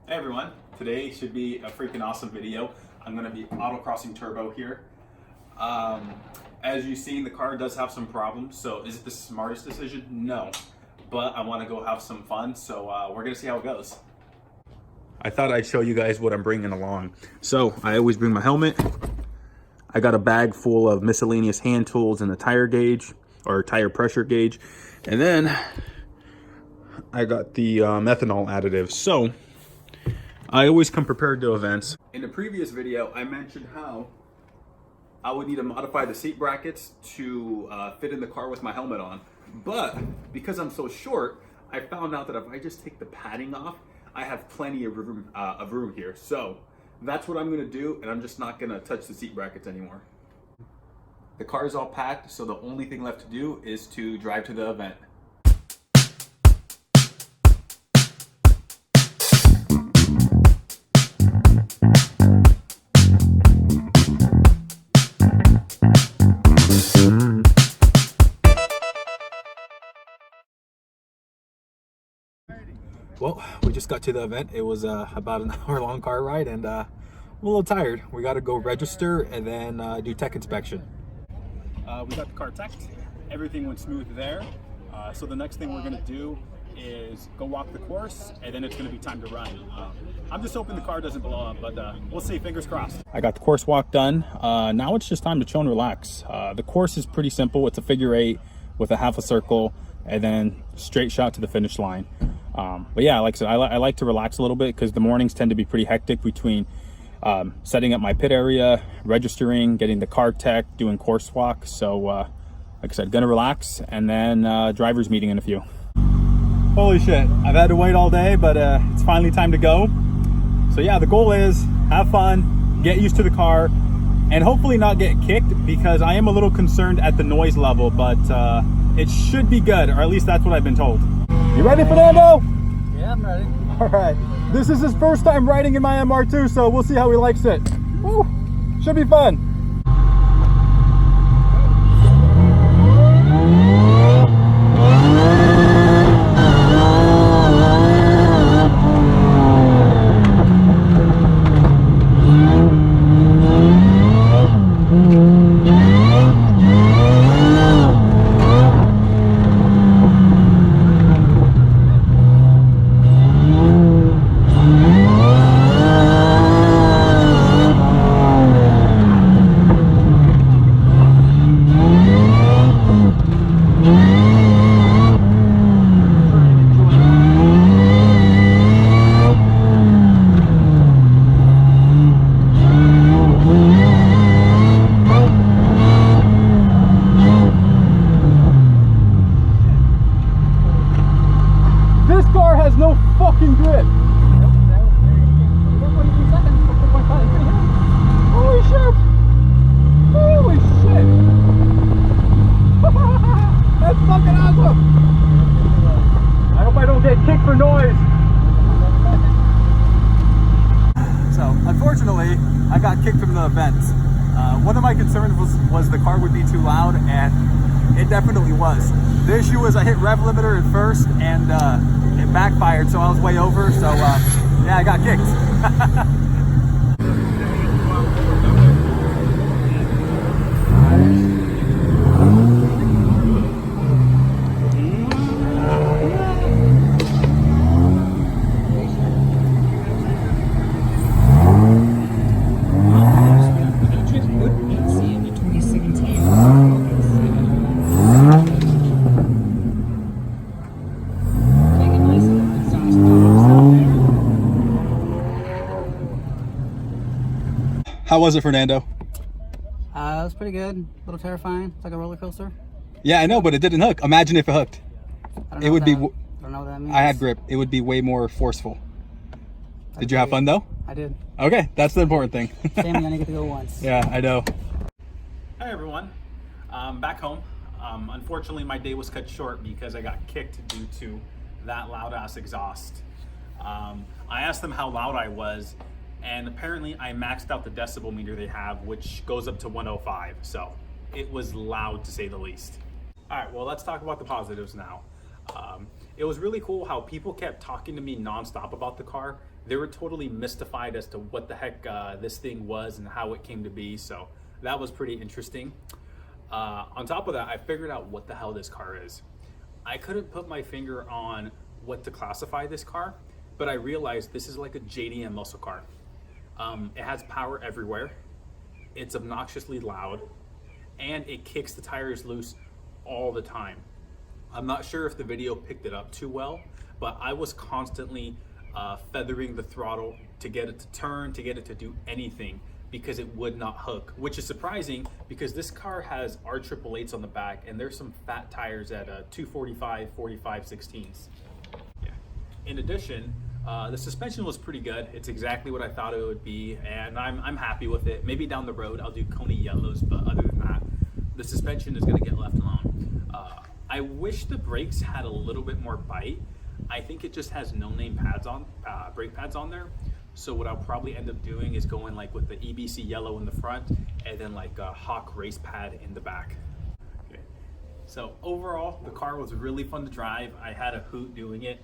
Hey everyone, today should be a freaking awesome video. I'm going to be autocrossing turbo here. As you've seen, the car does have some problems, so is it the smartest decision? No, but I want to go have some fun, so we're going to see how it goes. I thought I'd show you guys what I'm bringing along. So I always bring my helmet. I got a bag full of miscellaneous hand tools and a tire gauge or tire pressure gauge, and then I got the methanol additive. So I always come prepared to events. In the previous video, I mentioned how I would need to modify the seat brackets to fit in the car with my helmet on. But because I'm so short, I found out that if I just take the padding off, I have plenty of room here. So that's what I'm gonna do, and I'm just not gonna touch the seat brackets anymore. The car is all packed, so the only thing left to do is to drive to the event. Well, we just got to the event. It was about an hour-long car ride, and I'm a little tired. We got to go register and then do tech inspection. We got the car teched. Everything went smooth there. So the next thing we're going to do is go walk the course, and then it's going to be time to run. I'm just hoping the car doesn't blow up, but we'll see. Fingers crossed. I got the course walk done. Now it's just time to chill and relax. The course is pretty simple. It's a figure 8 with a half a circle, and then straight shot to the finish line. But yeah, like I said, I like to relax a little bit because the mornings tend to be pretty hectic between setting up my pit area, registering, getting the car tech, doing course walk. So like I said, gonna relax, and then driver's meeting in a few. Holy shit, I've had to wait all day, but it's finally time to go. So yeah, the goal is have fun, get used to the car, and hopefully not get kicked, because I am a little concerned at the noise level, but it should be good, or at least that's what I've been told. You ready, Fernando? Yeah, I'm ready. All right. This is his first time riding in my MR2, so we'll see how he likes it. Woo! Should be fun. No fucking grip. Holy shit! Holy shit! That's fucking awesome! I hope I don't get kicked for noise. So, unfortunately, I got kicked from the event. One of my concerns was the car would be too loud, and it definitely was. The issue was I hit rev limiter at first, and it backfired, so I was way over, so yeah, I got kicked. How was it, Fernando? It was pretty good. A little terrifying. It's like a roller coaster. Yeah, I know, but it didn't hook. Imagine if it hooked. It would be. I don't know what that means. I had grip. It would be way more forceful. Did you have fun though? I did. Okay, that's the important thing. Shame I only get to go once. Yeah, I know. Hi everyone. Back home. Unfortunately, my day was cut short because I got kicked due to that loud ass exhaust. I asked them how loud I was, and apparently I maxed out the decibel meter they have, which goes up to 105. So it was loud to say the least. All right, well, let's talk about the positives now. It was really cool how people kept talking to me nonstop about the car, they were totally mystified as to what the heck this thing was and how it came to be. So that was pretty interesting. On top of that, I figured out what the hell this car is. I couldn't put my finger on what to classify this car, but I realized this is like a JDM muscle car. It has power everywhere. It's obnoxiously loud, and it kicks the tires loose all the time. I'm not sure if the video picked it up too well, but I was constantly feathering the throttle to get it to turn, to get it to do anything, because it would not hook, which is surprising because this car has R888s on the back, and there's some fat tires at 245, 45, 16s. Yeah. In addition, the suspension was pretty good. It's exactly what I thought it would be, and I'm happy with it. Maybe down the road I'll do Coney yellows, but other than that, the suspension is gonna get left alone. I wish the brakes had a little bit more bite. I think it just has no-name pads on, brake pads on there. So what I'll probably end up doing is going like with the EBC yellow in the front and then like a Hawk race pad in the back. Okay. So overall, the car was really fun to drive. I had a hoot doing it.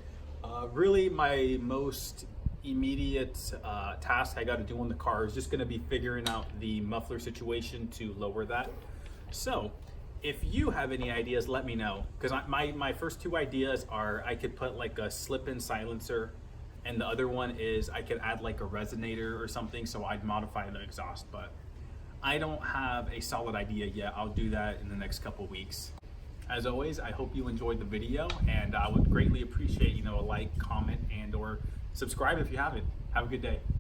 Really my most immediate task I got to do on the car is just going to be figuring out the muffler situation to lower that. So if you have any ideas, let me know, because my first two ideas are I could put like a slip-in silencer, and the other one is I could add like a resonator or something, so I'd modify the exhaust, but I don't have a solid idea yet. I'll do that in the next couple weeks. As always, I hope you enjoyed the video, and I would greatly appreciate, a like, comment, and or subscribe if you haven't. Have a good day.